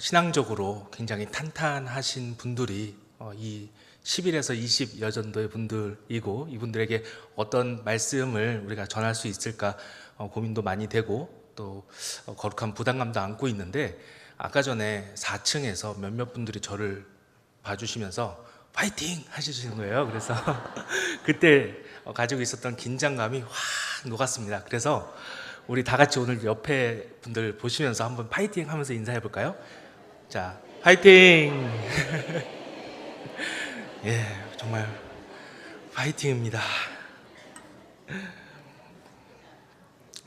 신앙적으로 굉장히 탄탄하신 분들이 이 10일에서 20 여전도의 분들이고, 이분들에게 어떤 말씀을 우리가 전할 수 있을까 고민도 많이 되고, 또 거룩한 부담감도 안고 있는데, 아까 전에 4층에서 몇몇 분들이 저를 봐주시면서 파이팅 하시는 거예요. 그래서 그때 가지고 있었던 긴장감이 확 녹았습니다. 그래서 우리 다 같이 오늘 옆에 분들 보시면서 한번 파이팅 하면서 인사해 볼까요? 자, 파이팅! 예, 정말 파이팅입니다.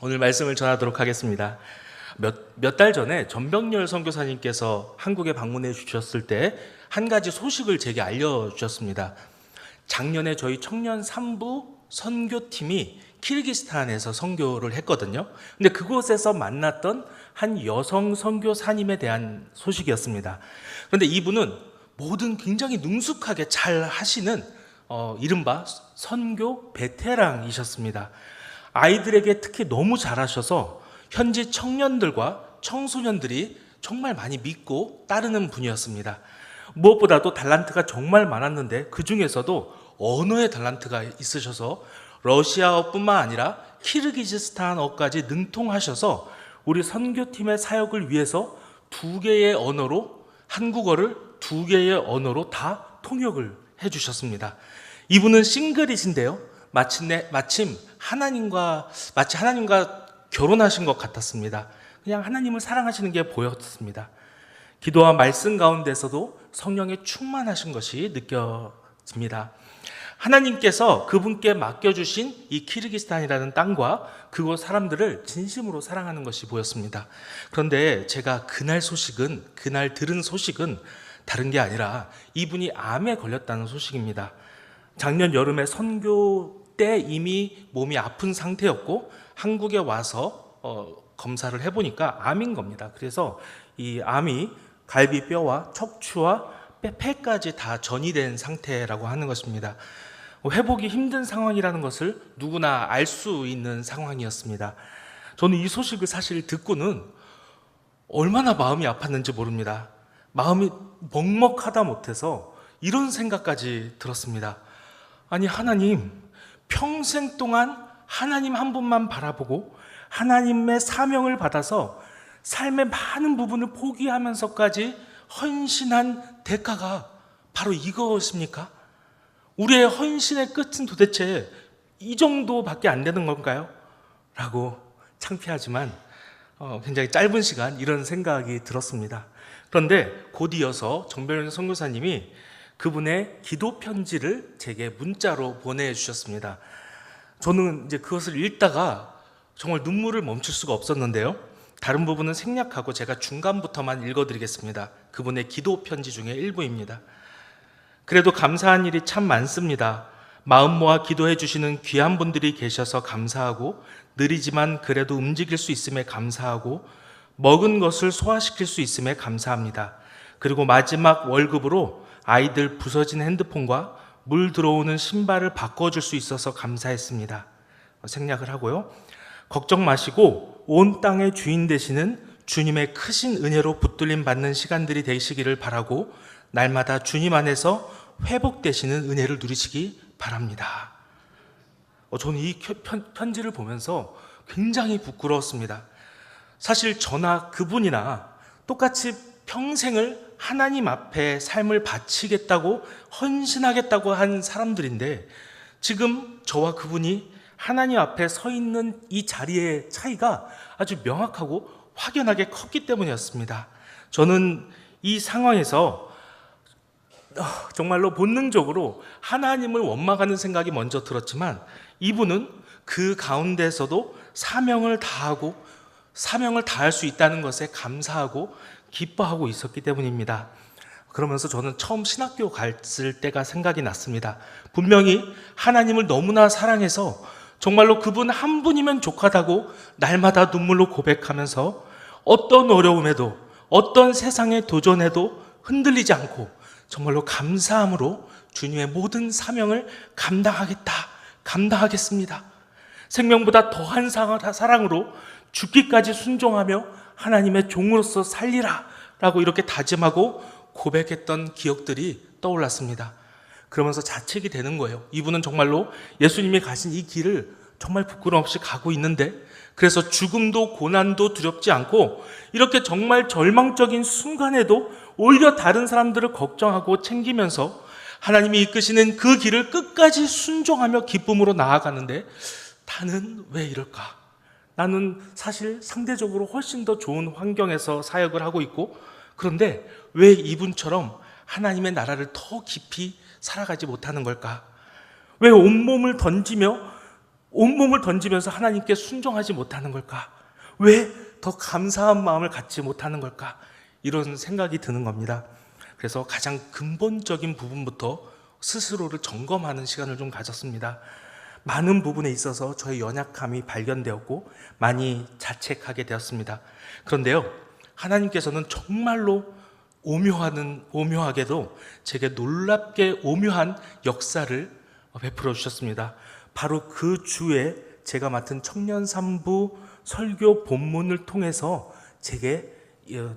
오늘 말씀을 전하도록 하겠습니다. 몇 달 전에 전병렬 선교사님께서 한국에 방문해 주셨을 때 한 가지 소식을 제게 알려주셨습니다. 작년에 저희 청년 3부 선교팀이 키르기스탄에서 선교를 했거든요. 근데 그곳에서 만났던 한 여성 선교사님에 대한 소식이었습니다. 그런데 이분은 뭐든 굉장히 능숙하게 잘 하시는 이른바 선교 베테랑이셨습니다. 아이들에게 특히 너무 잘하셔서 현지 청년들과 청소년들이 정말 많이 믿고 따르는 분이었습니다. 무엇보다도 달란트가 정말 많았는데 그 중에서도 언어의 달란트가 있으셔서 러시아어뿐만 아니라 키르기즈스탄어까지 능통하셔서 우리 선교팀의 사역을 위해서 2개의 언어로, 한국어를 2개의 언어로 다 통역을 해주셨습니다. 이분은 싱글이신데요, 마침 하나님과 결혼하신 것 같았습니다. 그냥 하나님을 사랑하시는 게 보였습니다. 기도와 말씀 가운데서도 성령의 충만하신 것이 느껴집니다. 하나님께서 그분께 맡겨주신 이 키르기스탄이라는 땅과 그곳 사람들을 진심으로 사랑하는 것이 보였습니다. 그런데 제가 그날 들은 소식은 다른 게 아니라 이분이 암에 걸렸다는 소식입니다. 작년 여름에 선교 때 이미 몸이 아픈 상태였고 한국에 와서 검사를 해보니까 암인 겁니다. 그래서 이 암이 갈비뼈와 척추와 폐까지 다 전이된 상태라고 하는 것입니다. 회복이 힘든 상황이라는 것을 누구나 알 수 있는 상황이었습니다. 저는 이 소식을 사실 듣고는 얼마나 마음이 아팠는지 모릅니다. 마음이 먹먹하다 못해서 이런 생각까지 들었습니다. 아니, 하나님, 평생 동안 하나님 한 분만 바라보고 하나님의 사명을 받아서 삶의 많은 부분을 포기하면서까지 헌신한 대가가 바로 이것입니까? 우리의 헌신의 끝은 도대체 이 정도밖에 안 되는 건가요? 라고 창피하지만 굉장히 짧은 시간 이런 생각이 들었습니다. 그런데 곧 이어서 정병렬 선교사님이 그분의 기도 편지를 제게 문자로 보내주셨습니다. 저는 이제 그것을 읽다가 정말 눈물을 멈출 수가 없었는데요. 다른 부분은 생략하고 제가 중간부터만 읽어드리겠습니다. 그분의 기도 편지 중에 일부입니다. 그래도 감사한 일이 참 많습니다. 마음 모아 기도해 주시는 귀한 분들이 계셔서 감사하고, 느리지만 그래도 움직일 수 있음에 감사하고, 먹은 것을 소화시킬 수 있음에 감사합니다. 그리고 마지막 월급으로 아이들 부서진 핸드폰과 물 들어오는 신발을 바꿔줄 수 있어서 감사했습니다. 생략을 하고요. 걱정 마시고 온 땅의 주인 되시는 주님의 크신 은혜로 붙들림 받는 시간들이 되시기를 바라고, 날마다 주님 안에서 회복되시는 은혜를 누리시기 바랍니다. 저는 이 편지를 보면서 굉장히 부끄러웠습니다. 사실 저나 그분이나 똑같이 평생을 하나님 앞에 삶을 바치겠다고, 헌신하겠다고 한 사람들인데, 지금 저와 그분이 하나님 앞에 서 있는 이 자리의 차이가 아주 명확하고 확연하게 컸기 때문이었습니다. 저는 이 상황에서 정말로 본능적으로 하나님을 원망하는 생각이 먼저 들었지만, 이분은 그 가운데서도 사명을 다할 수 있다는 것에 감사하고 기뻐하고 있었기 때문입니다. 그러면서 저는 처음 신학교 갔을 때가 생각이 났습니다. 분명히 하나님을 너무나 사랑해서 정말로 그분 한 분이면 족하다고 날마다 눈물로 고백하면서 어떤 어려움에도, 어떤 세상의 도전에도 흔들리지 않고 정말로 감사함으로 주님의 모든 사명을 감당하겠습니다. 생명보다 더한 사랑으로 죽기까지 순종하며 하나님의 종으로서 살리라 라고 이렇게 다짐하고 고백했던 기억들이 떠올랐습니다. 그러면서 자책이 되는 거예요. 이분은 정말로 예수님이 가신 이 길을 정말 부끄럼 없이 가고 있는데, 그래서 죽음도 고난도 두렵지 않고 이렇게 정말 절망적인 순간에도 오히려 다른 사람들을 걱정하고 챙기면서 하나님이 이끄시는 그 길을 끝까지 순종하며 기쁨으로 나아가는데, 나는 왜 이럴까? 나는 사실 상대적으로 훨씬 더 좋은 환경에서 사역을 하고 있고, 그런데 왜 이분처럼 하나님의 나라를 더 깊이 살아가지 못하는 걸까? 왜 온몸을 던지면서 하나님께 순종하지 못하는 걸까? 왜 더 감사한 마음을 갖지 못하는 걸까? 이런 생각이 드는 겁니다. 그래서 가장 근본적인 부분부터 스스로를 점검하는 시간을 좀 가졌습니다. 많은 부분에 있어서 저의 연약함이 발견되었고 많이 자책하게 되었습니다. 그런데요, 하나님께서는 정말로 오묘하게도 제게 놀랍게 오묘한 역사를 베풀어 주셨습니다. 바로 그 주에 제가 맡은 청년산부 설교 본문을 통해서 제게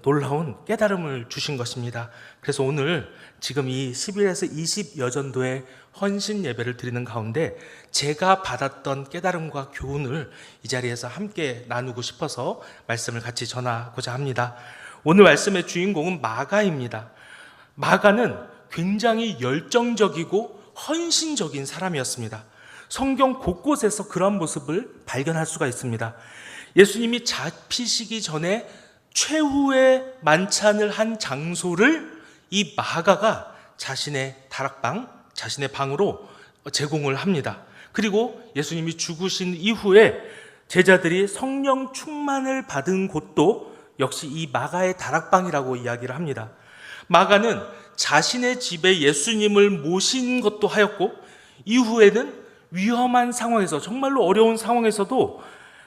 놀라운 깨달음을 주신 것입니다. 그래서 오늘 지금 이 10일에서 20여 전도의 헌신 예배를 드리는 가운데 제가 받았던 깨달음과 교훈을 이 자리에서 함께 나누고 싶어서 말씀을 같이 전하고자 합니다. 오늘 말씀의 주인공은 마가입니다. 마가는 굉장히 열정적이고 헌신적인 사람이었습니다. 성경 곳곳에서 그런 모습을 발견할 수가 있습니다. 예수님이 잡히시기 전에 최후의 만찬을 한 장소를 이 마가가 자신의 다락방, 자신의 방으로 제공을 합니다. 그리고 예수님이 죽으신 이후에 제자들이 성령 충만을 받은 곳도 역시 이 마가의 다락방이라고 이야기를 합니다. 마가는 자신의 집에 예수님을 모신 것도 하였고, 이후에는 위험한 상황에서, 정말로 어려운 상황에서도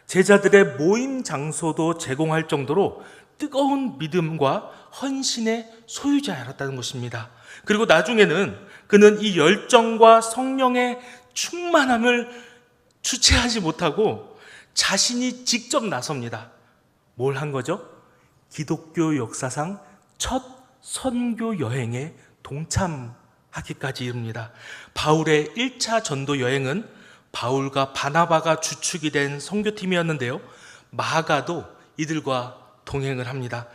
제자들의 모임 장소도 제공할 정도로 뜨거운 믿음과 헌신의 소유자였다는 것입니다. 그리고 나중에는 그는 이 열정과 성령의 충만함을 주체하지 못하고 자신이 직접 나섭니다. 뭘 한 거죠? 기독교 역사상 첫 선교 여행에 동참하기까지 이릅니다. 바울의 1차 전도 여행은 바울과 바나바가 주축이 된 선교팀이었는데요, 마가도 이들과 동행을 합니다.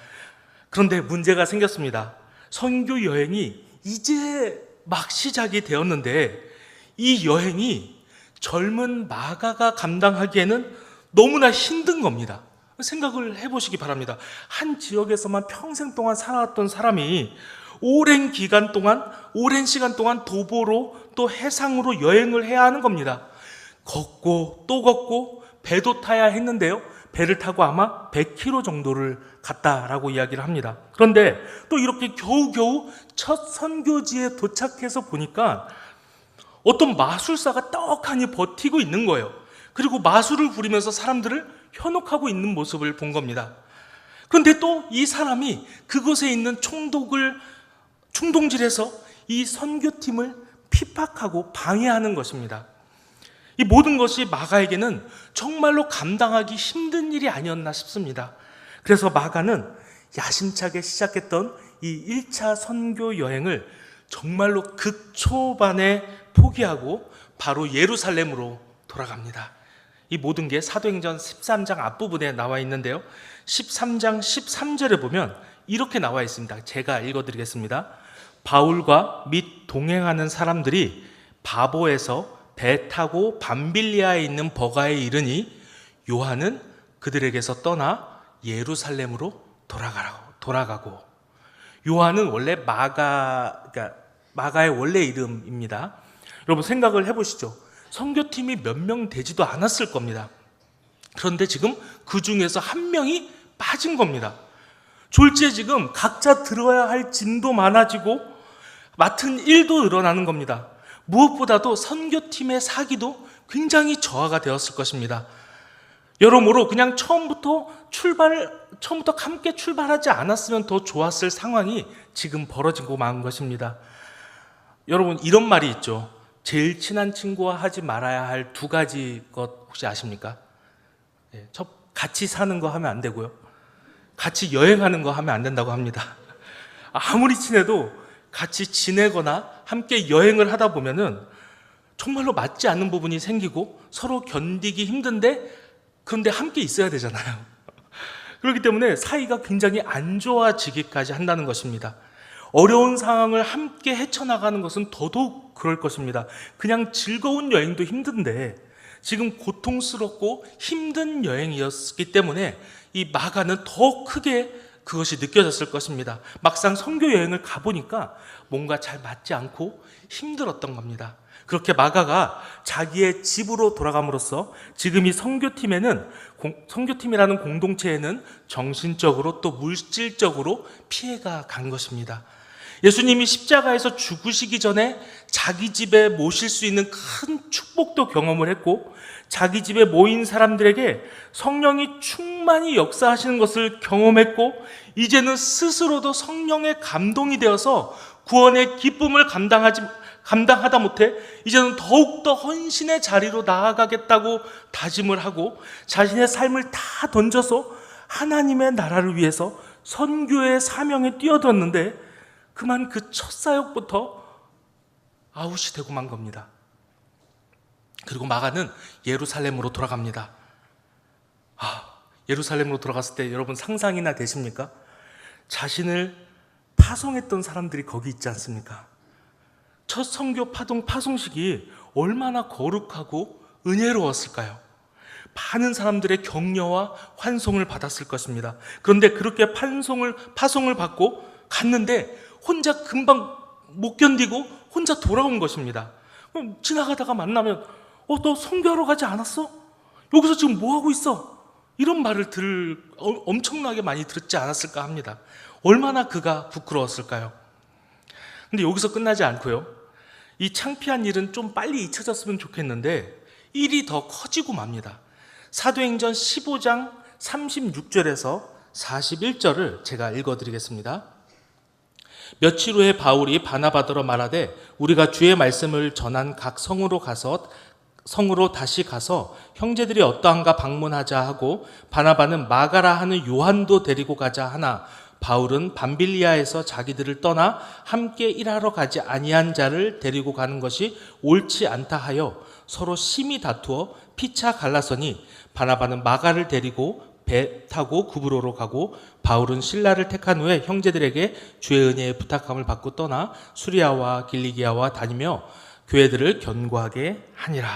그런데 문제가 생겼습니다. 선교 여행이 이제 막 시작이 되었는데 이 여행이 젊은 마가가 감당하기에는 너무나 힘든 겁니다. 생각을 해보시기 바랍니다. 한 지역에서만 평생 동안 살아왔던 사람이 오랜 시간 동안 도보로 또 해상으로 여행을 해야 하는 겁니다. 걷고 또 걷고 배도 타야 했는데요, 배를 타고 아마 100km 정도를 갔다라고 이야기를 합니다. 그런데 또 이렇게 겨우겨우 첫 선교지에 도착해서 보니까 어떤 마술사가 떡하니 버티고 있는 거예요. 그리고 마술을 부리면서 사람들을 현혹하고 있는 모습을 본 겁니다. 그런데 또 이 사람이 그곳에 있는 충동질해서 이 선교팀을 핍박하고 방해하는 것입니다. 이 모든 것이 마가에게는 정말로 감당하기 힘든 일이 아니었나 싶습니다. 그래서 마가는 야심차게 시작했던 이 1차 선교 여행을 정말로 극초반에 포기하고 바로 예루살렘으로 돌아갑니다. 이 모든 게 사도행전 13장 앞부분에 나와 있는데요, 13장 13절에 보면 이렇게 나와 있습니다. 제가 읽어드리겠습니다. 바울과 및 동행하는 사람들이 바보에서 배 타고 밤빌리아에 있는 버가에 이르니 요한은 그들에게서 떠나 예루살렘으로 돌아가고. 요한은 원래 마가의 원래 이름입니다. 여러분 생각을 해보시죠. 선교팀이 몇 명 되지도 않았을 겁니다. 그런데 지금 그 중에서 한 명이 빠진 겁니다. 졸지에 지금 각자 들어야 할 짐도 많아지고 맡은 일도 늘어나는 겁니다. 무엇보다도 선교팀의 사기도 굉장히 저하가 되었을 것입니다. 여러모로 그냥 처음부터 함께 출발하지 않았으면 더 좋았을 상황이 지금 벌어지고 만 것입니다. 여러분, 이런 말이 있죠. 제일 친한 친구와 하지 말아야 할 두 가지 것 혹시 아십니까? 같이 사는 거 하면 안 되고요, 같이 여행하는 거 하면 안 된다고 합니다. 아무리 친해도 같이 지내거나 함께 여행을 하다 보면은 정말로 맞지 않는 부분이 생기고 서로 견디기 힘든데, 그런데 함께 있어야 되잖아요. 그렇기 때문에 사이가 굉장히 안 좋아지기까지 한다는 것입니다. 어려운 상황을 함께 헤쳐나가는 것은 더더욱 그럴 것입니다. 그냥 즐거운 여행도 힘든데 지금 고통스럽고 힘든 여행이었기 때문에 이 마가는 더 크게 그것이 느껴졌을 것입니다. 막상 선교 여행을 가보니까 뭔가 잘 맞지 않고 힘들었던 겁니다. 그렇게 마가가 자기의 집으로 돌아감으로써 지금 이 선교팀이라는 공동체에는 정신적으로 또 물질적으로 피해가 간 것입니다. 예수님이 십자가에서 죽으시기 전에 자기 집에 모실 수 있는 큰 축복도 경험을 했고, 자기 집에 모인 사람들에게 성령이 충만히 역사하시는 것을 경험했고, 이제는 스스로도 성령의 감동이 되어서 구원의 기쁨을 감당하다 못해 이제는 더욱더 헌신의 자리로 나아가겠다고 다짐을 하고 자신의 삶을 다 던져서 하나님의 나라를 위해서 선교의 사명에 뛰어들었는데, 그만 그 첫 사역부터 아웃이 되고 만 겁니다. 그리고 마가는 예루살렘으로 돌아갑니다. 예루살렘으로 돌아갔을 때 여러분 상상이나 되십니까? 자신을 파송했던 사람들이 거기 있지 않습니까? 첫 선교 파송식이 얼마나 거룩하고 은혜로웠을까요? 많은 사람들의 격려와 환송을 받았을 것입니다. 그런데 그렇게 파송을 받고 갔는데 혼자 금방 못 견디고 혼자 돌아온 것입니다. 지나가다가 만나면 너 선교하러 가지 않았어? 여기서 지금 뭐 하고 있어? 이런 말을 엄청나게 많이 들었지 않았을까 합니다. 얼마나 그가 부끄러웠을까요? 근데 여기서 끝나지 않고요, 이 창피한 일은 좀 빨리 잊혀졌으면 좋겠는데 일이 더 커지고 맙니다. 사도행전 15장 36절에서 41절을 제가 읽어드리겠습니다. 며칠 후에 바울이 바나바더러 말하되 우리가 주의 말씀을 전한 각 성으로 다시 가서 형제들이 어떠한가 방문하자 하고, 바나바는 마가라 하는 요한도 데리고 가자 하나, 바울은 밤빌리아에서 자기들을 떠나 함께 일하러 가지 아니한 자를 데리고 가는 것이 옳지 않다 하여 서로 심히 다투어 피차 갈라서니, 바나바는 마가를 데리고 배 타고 구브로로 가고, 바울은 실라를 택한 후에 형제들에게 주의 은혜에 부탁함을 받고 떠나 수리아와 길리기아와 다니며 교회들을 견고하게 하니라.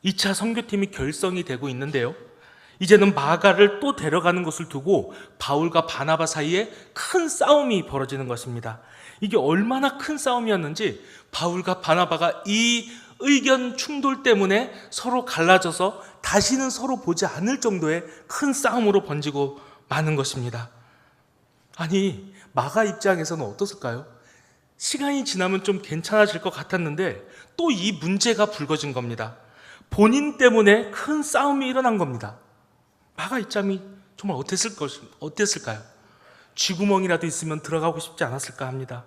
2차 선교팀이 결성이 되고 있는데요, 이제는 마가를 또 데려가는 것을 두고 바울과 바나바 사이에 큰 싸움이 벌어지는 것입니다. 이게 얼마나 큰 싸움이었는지 바울과 바나바가 이 의견 충돌 때문에 서로 갈라져서 다시는 서로 보지 않을 정도의 큰 싸움으로 번지고 마는 것입니다. 아니, 마가 입장에서는 어떻을까요? 시간이 지나면 좀 괜찮아질 것 같았는데 또 이 문제가 불거진 겁니다. 본인 때문에 큰 싸움이 일어난 겁니다. 마가 입장이 정말 어땠을까요? 쥐구멍이라도 있으면 들어가고 싶지 않았을까 합니다.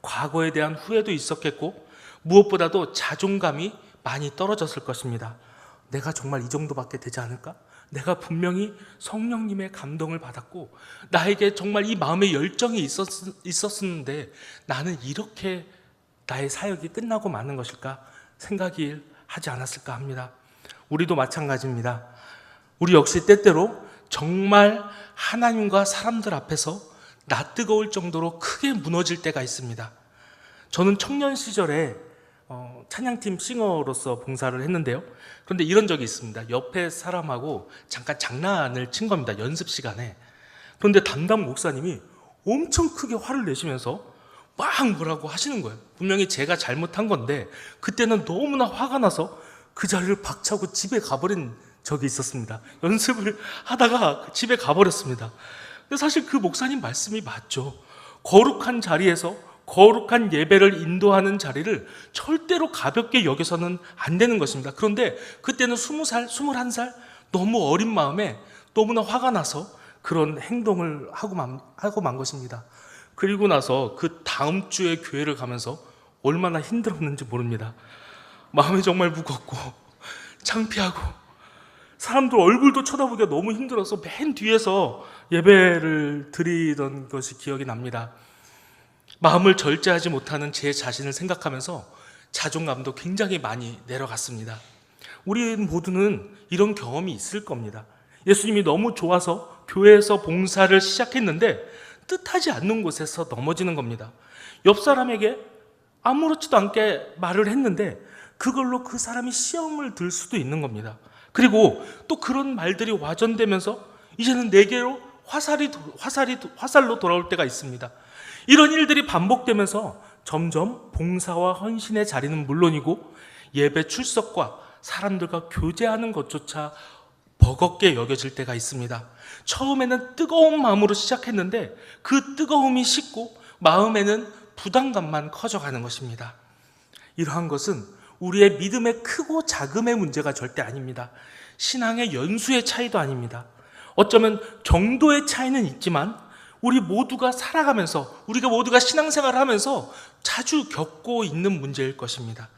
과거에 대한 후회도 있었겠고, 무엇보다도 자존감이 많이 떨어졌을 것입니다. 내가 정말 이 정도밖에 되지 않을까? 내가 분명히 성령님의 감동을 받았고 나에게 정말 이 마음의 열정이 있었는데 나는 이렇게 나의 사역이 끝나고 마는 것일까 생각이 하지 않았을까 합니다. 우리도 마찬가지입니다. 우리 역시 때때로 정말 하나님과 사람들 앞에서 낯뜨거울 정도로 크게 무너질 때가 있습니다. 저는 청년 시절에 찬양팀 싱어로서 봉사를 했는데요, 그런데 이런 적이 있습니다. 옆에 사람하고 잠깐 장난을 친 겁니다, 연습 시간에. 그런데 담당 목사님이 엄청 크게 화를 내시면서 막 뭐라고 하시는 거예요. 분명히 제가 잘못한 건데 그때는 너무나 화가 나서 그 자리를 박차고 집에 가버린 적이 있었습니다. 연습을 하다가 집에 가버렸습니다. 근데 사실 그 목사님 말씀이 맞죠. 거룩한 자리에서 거룩한 예배를 인도하는 자리를 절대로 가볍게 여겨서는 안 되는 것입니다. 그런데 그때는 20살, 21살 너무 어린 마음에 너무나 화가 나서 그런 행동을 하고 만 것입니다. 그리고 나서 그 다음 주에 교회를 가면서 얼마나 힘들었는지 모릅니다. 마음이 정말 무겁고 창피하고 사람들 얼굴도 쳐다보기가 너무 힘들어서 맨 뒤에서 예배를 드리던 것이 기억이 납니다. 마음을 절제하지 못하는 제 자신을 생각하면서 자존감도 굉장히 많이 내려갔습니다. 우리 모두는 이런 경험이 있을 겁니다. 예수님이 너무 좋아서 교회에서 봉사를 시작했는데 뜻하지 않는 곳에서 넘어지는 겁니다. 옆 사람에게 아무렇지도 않게 말을 했는데 그걸로 그 사람이 시험을 들 수도 있는 겁니다. 그리고 또 그런 말들이 와전되면서 이제는 내게로 화살로 돌아올 때가 있습니다. 이런 일들이 반복되면서 점점 봉사와 헌신의 자리는 물론이고 예배 출석과 사람들과 교제하는 것조차 버겁게 여겨질 때가 있습니다. 처음에는 뜨거운 마음으로 시작했는데 그 뜨거움이 식고 마음에는 부담감만 커져가는 것입니다. 이러한 것은 우리의 믿음의 크고 작음의 문제가 절대 아닙니다. 신앙의 연수의 차이도 아닙니다. 어쩌면 정도의 차이는 있지만 우리 모두가 살아가면서, 우리가 모두가 신앙생활을 하면서 자주 겪고 있는 문제일 것입니다.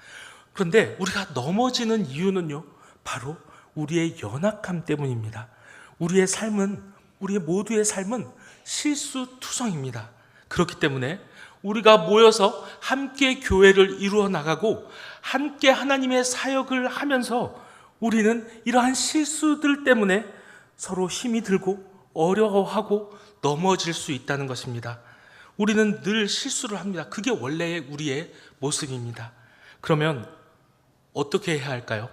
그런데 우리가 넘어지는 이유는요, 바로 우리의 연약함 때문입니다. 우리의 모두의 삶은 실수투성입니다. 그렇기 때문에 우리가 모여서 함께 교회를 이루어 나가고 함께 하나님의 사역을 하면서 우리는 이러한 실수들 때문에 서로 힘이 들고 어려워하고 넘어질 수 있다는 것입니다. 우리는 늘 실수를 합니다. 그게 원래 우리의 모습입니다. 그러면 어떻게 해야 할까요?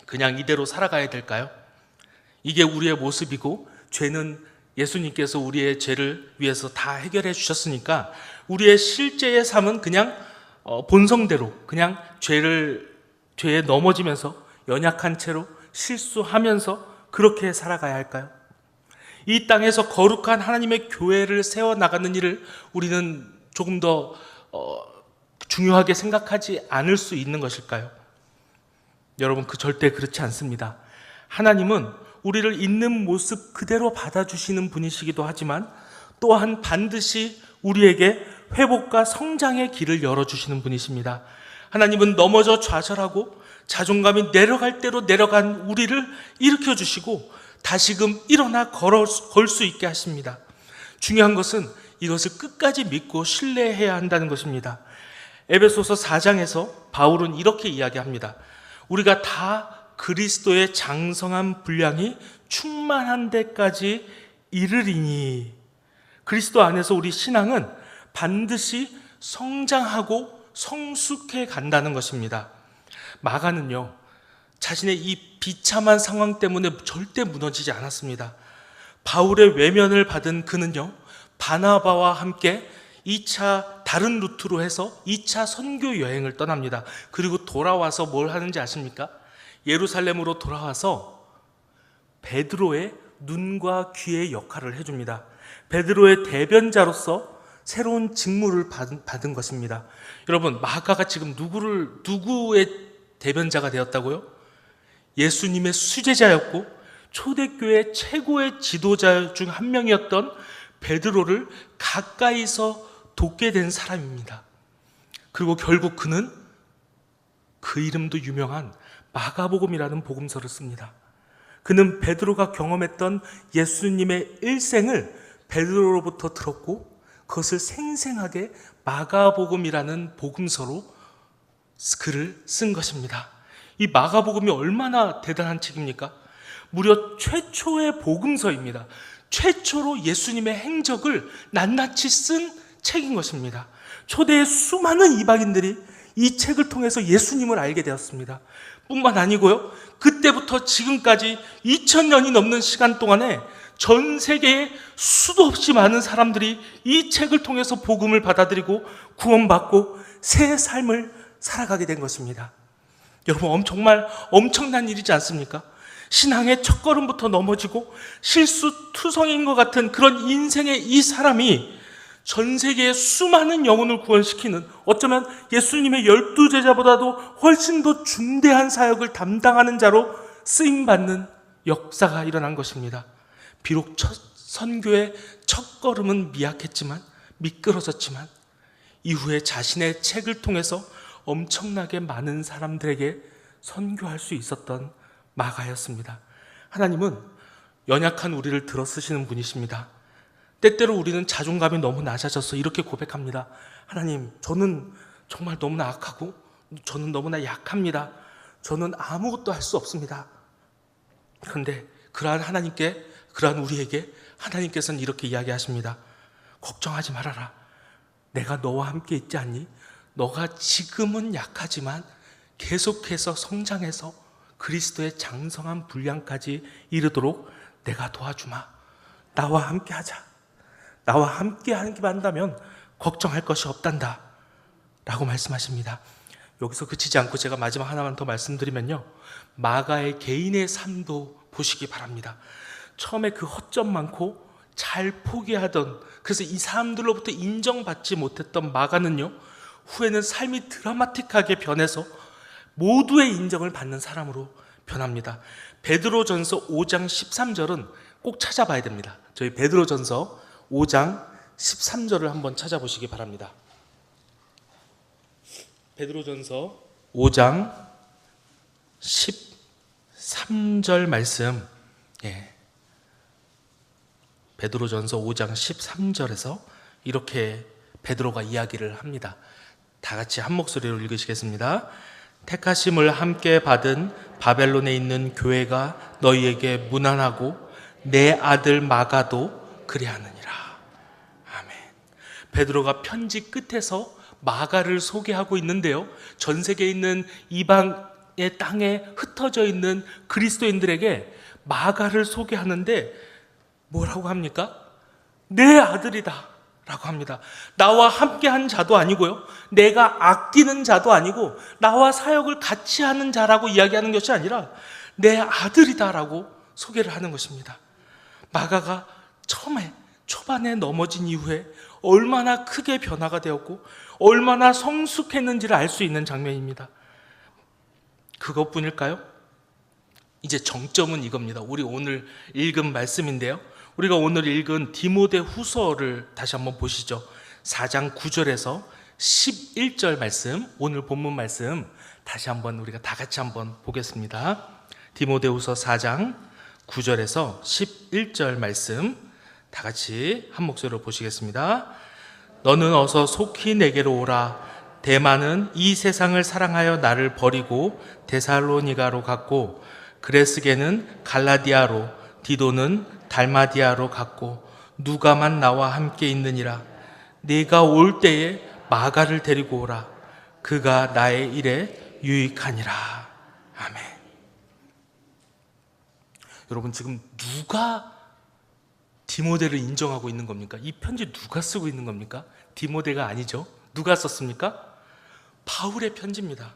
그냥 이대로 살아가야 될까요? 이게 우리의 모습이고 죄는 예수님께서 우리의 죄를 위해서 다 해결해 주셨으니까 우리의 실제의 삶은 그냥 본성대로 그냥 죄에 넘어지면서 연약한 채로 실수하면서 그렇게 살아가야 할까요? 이 땅에서 거룩한 하나님의 교회를 세워나가는 일을 우리는 조금 더 중요하게 생각하지 않을 수 있는 것일까요? 여러분, 절대 그렇지 않습니다. 하나님은 우리를 있는 모습 그대로 받아주시는 분이시기도 하지만 또한 반드시 우리에게 회복과 성장의 길을 열어주시는 분이십니다. 하나님은 넘어져 좌절하고 자존감이 내려갈 대로 내려간 우리를 일으켜주시고 다시금 일어나 걸 수 있게 하십니다. 중요한 것은 이것을 끝까지 믿고 신뢰해야 한다는 것입니다. 에베소서 4장에서 바울은 이렇게 이야기합니다. 우리가 다 그리스도의 장성한 분량이 충만한 데까지 이르리니, 그리스도 안에서 우리 신앙은 반드시 성장하고 성숙해 간다는 것입니다. 마가는요, 자신의 이 비참한 상황 때문에 절대 무너지지 않았습니다. 바울의 외면을 받은 그는요, 바나바와 함께 2차 다른 루트로 해서 2차 선교 여행을 떠납니다. 그리고 돌아와서 뭘 하는지 아십니까? 예루살렘으로 돌아와서 베드로의 눈과 귀의 역할을 해줍니다. 베드로의 대변자로서 새로운 직무를 받은 것입니다. 여러분, 마가가 지금 누구의 대변자가 되었다고요? 예수님의 수제자였고 초대교회 최고의 지도자 중 한 명이었던 베드로를 가까이서 돕게 된 사람입니다. 그리고 결국 그는 그 이름도 유명한 마가복음이라는 복음서를 씁니다. 그는 베드로가 경험했던 예수님의 일생을 베드로로부터 들었고 그것을 생생하게 마가복음이라는 복음서로 글을 쓴 것입니다. 이 마가복음이 얼마나 대단한 책입니까? 무려 최초의 복음서입니다. 최초로 예수님의 행적을 낱낱이 쓴 책인 것입니다. 초대의 수많은 이방인들이 이 책을 통해서 예수님을 알게 되었습니다. 뿐만 아니고요, 그때부터 지금까지 2000년이 넘는 시간 동안에 전 세계에 수도 없이 많은 사람들이 이 책을 통해서 복음을 받아들이고 구원받고 새 삶을 살아가게 된 것입니다. 여러분, 정말 엄청난 일이지 않습니까? 신앙의 첫걸음부터 넘어지고 실수투성인 것 같은 그런 인생의 이 사람이 전 세계의 수많은 영혼을 구원시키는, 어쩌면 예수님의 12제자보다도 훨씬 더 중대한 사역을 담당하는 자로 쓰임받는 역사가 일어난 것입니다. 비록 선교의 첫걸음은 미약했지만, 미끄러졌지만 이후에 자신의 책을 통해서 엄청나게 많은 사람들에게 선교할 수 있었던 마가였습니다. 하나님은 연약한 우리를 들어 쓰시는 분이십니다. 때때로 우리는 자존감이 너무 낮아져서 이렇게 고백합니다. 하나님, 저는 정말 너무나 악하고 저는 너무나 약합니다. 저는 아무것도 할 수 없습니다. 그런데 그러한 하나님께, 그러한 우리에게 하나님께서는 이렇게 이야기하십니다. 걱정하지 말아라. 내가 너와 함께 있지 않니? 너가 지금은 약하지만 계속해서 성장해서 그리스도의 장성한 분량까지 이르도록 내가 도와주마. 나와 함께 하자. 나와 함께 하기만 한다면 걱정할 것이 없단다 라고 말씀하십니다. 여기서 그치지 않고 제가 마지막 하나만 더 말씀드리면요, 마가의 개인의 삶도 보시기 바랍니다. 처음에 그 허점 많고 잘 포기하던, 그래서 이 사람들로부터 인정받지 못했던 마가는요, 후에는 삶이 드라마틱하게 변해서 모두의 인정을 받는 사람으로 변합니다. 베드로전서 5장 13절은 꼭 찾아봐야 됩니다. 저희 베드로전서 5장 13절을 한번 찾아보시기 바랍니다. 베드로전서 5장 13절 말씀, 베드로전서 5장 13절에서 이렇게 베드로가 이야기를 합니다. 다 같이 한 목소리로 읽으시겠습니다. 택하심을 함께 받은 바벨론에 있는 교회가 너희에게 문안하고 내 아들 마가도 그리하느니라. 아멘. 베드로가 편지 끝에서 마가를 소개하고 있는데요, 전 세계에 있는 이방의 땅에 흩어져 있는 그리스도인들에게 마가를 소개하는데 뭐라고 합니까? 내 아들이다 라고 합니다. 나와 함께한 자도 아니고요, 내가 아끼는 자도 아니고 나와 사역을 같이 하는 자라고 이야기하는 것이 아니라 내 아들이다 라고 소개를 하는 것입니다. 마가가 초반에 넘어진 이후에 얼마나 크게 변화가 되었고 얼마나 성숙했는지를 알 수 있는 장면입니다. 그것뿐일까요? 이제 정점은 이겁니다. 우리 오늘 읽은 말씀인데요, 우리가 오늘 읽은 디모데 후서를 다시 한번 보시죠. 4장 9절에서 11절 말씀, 오늘 본문 말씀 다시 한번 우리가 다 같이 한번 보겠습니다. 디모데 후서 4장 9절에서 11절 말씀 다 같이 한 목소리로 보시겠습니다. 너는 어서 속히 내게로 오라. 데마는 이 세상을 사랑하여 나를 버리고 데살로니가로 갔고, 그레스게는 갈라디아로, 디도는 달마디아로 갔고, 누가만 나와 함께 있느니라. 네가 올 때에 마가를 데리고 오라. 그가 나의 일에 유익하니라. 아멘. 여러분, 지금 누가 디모데를 인정하고 있는 겁니까? 이 편지 누가 쓰고 있는 겁니까? 디모데가 아니죠. 누가 썼습니까? 바울의 편지입니다.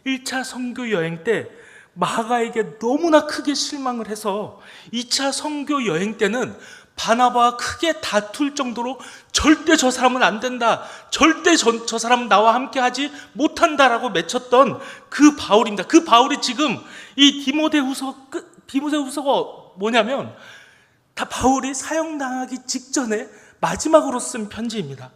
1차 선교 여행 때 마가에게 너무나 크게 실망을 해서 2차 선교 여행 때는 바나바와 크게 다툴 정도로 절대 저 사람은 안 된다, 절대 저 사람은 나와 함께 하지 못한다라고 맺혔던 그 바울입니다. 그 바울이 지금 이 디모데후서가 뭐냐면 다 바울이 사형당하기 직전에 마지막으로 쓴 편지입니다.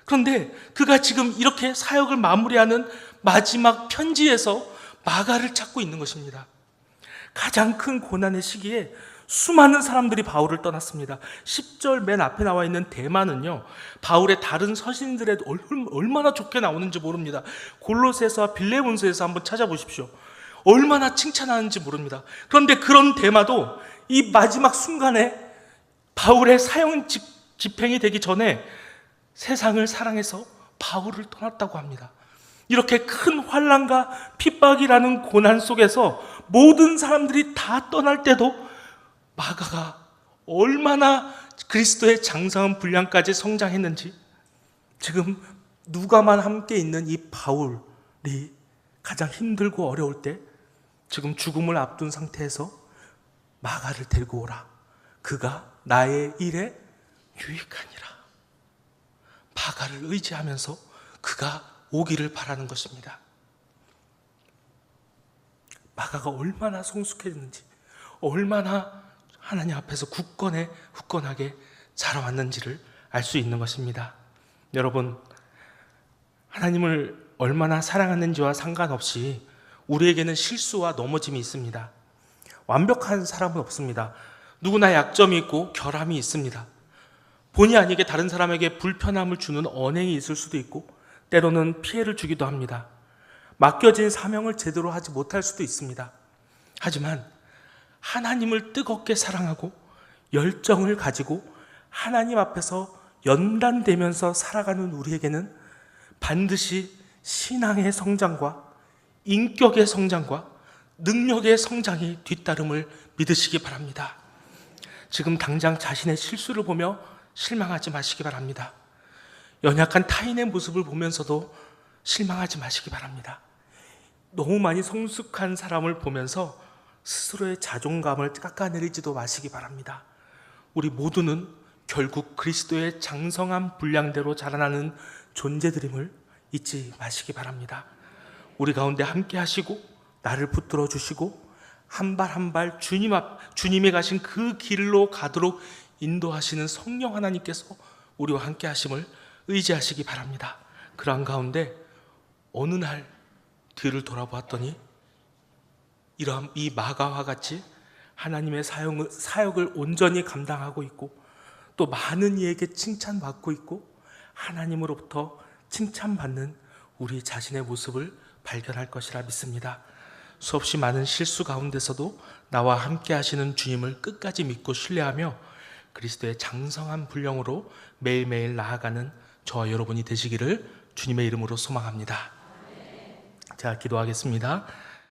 그런데 그가 지금 이렇게 사역을 마무리하는 마지막 편지에서 마가를 찾고 있는 것입니다. 가장 큰 고난의 시기에 수많은 사람들이 바울을 떠났습니다. 10절 맨 앞에 나와 있는 데마는요, 바울의 다른 서신들에 얼마나 좋게 나오는지 모릅니다. 골로새서와 빌레몬서에서 한번 찾아보십시오. 얼마나 칭찬하는지 모릅니다. 그런데 그런 데마도 이 마지막 순간에 바울의 사형 집행이 되기 전에 세상을 사랑해서 바울을 떠났다고 합니다. 이렇게 큰 환난과 핍박이라는 고난 속에서 모든 사람들이 다 떠날 때도 마가가 얼마나 그리스도의 장성한 분량까지 성장했는지, 지금 누가만 함께 있는 이 바울이 가장 힘들고 어려울 때 지금 죽음을 앞둔 상태에서 마가를 데리고 오라. 그가 나의 일에 유익하니라. 마가를 의지하면서 그가 오기를 바라는 것입니다. 마가가 얼마나 성숙했는지, 얼마나 하나님 앞에서 굳건하게 자라왔는지를 알 수 있는 것입니다. 여러분, 하나님을 얼마나 사랑하는지와 상관없이 우리에게는 실수와 넘어짐이 있습니다. 완벽한 사람은 없습니다. 누구나 약점이 있고 결함이 있습니다. 본의 아니게 다른 사람에게 불편함을 주는 언행이 있을 수도 있고 때로는 피해를 주기도 합니다. 맡겨진 사명을 제대로 하지 못할 수도 있습니다. 하지만 하나님을 뜨겁게 사랑하고 열정을 가지고 하나님 앞에서 연단되면서 살아가는 우리에게는 반드시 신앙의 성장과 인격의 성장과 능력의 성장이 뒤따름을 믿으시기 바랍니다. 지금 당장 자신의 실수를 보며 실망하지 마시기 바랍니다. 연약한 타인의 모습을 보면서도 실망하지 마시기 바랍니다. 너무 많이 성숙한 사람을 보면서 스스로의 자존감을 깎아내리지도 마시기 바랍니다. 우리 모두는 결국 그리스도의 장성한 분량대로 자라나는 존재들임을 잊지 마시기 바랍니다. 우리 가운데 함께 하시고 나를 붙들어 주시고 한 발 한 발 주님이 가신 그 길로 가도록 인도하시는 성령 하나님께서 우리와 함께 하심을 의지하시기 바랍니다. 그러한 가운데 어느 날 뒤를 돌아보았더니 이러한 이 마가와 같이 하나님의 사역을 온전히 감당하고 있고 또 많은 이에게 칭찬받고 있고 하나님으로부터 칭찬받는 우리 자신의 모습을 발견할 것이라 믿습니다. 수없이 많은 실수 가운데서도 나와 함께 하시는 주님을 끝까지 믿고 신뢰하며 그리스도의 장성한 분량으로 매일매일 나아가는 저와 여러분이 되시기를 주님의 이름으로 소망합니다. 자, 기도하겠습니다.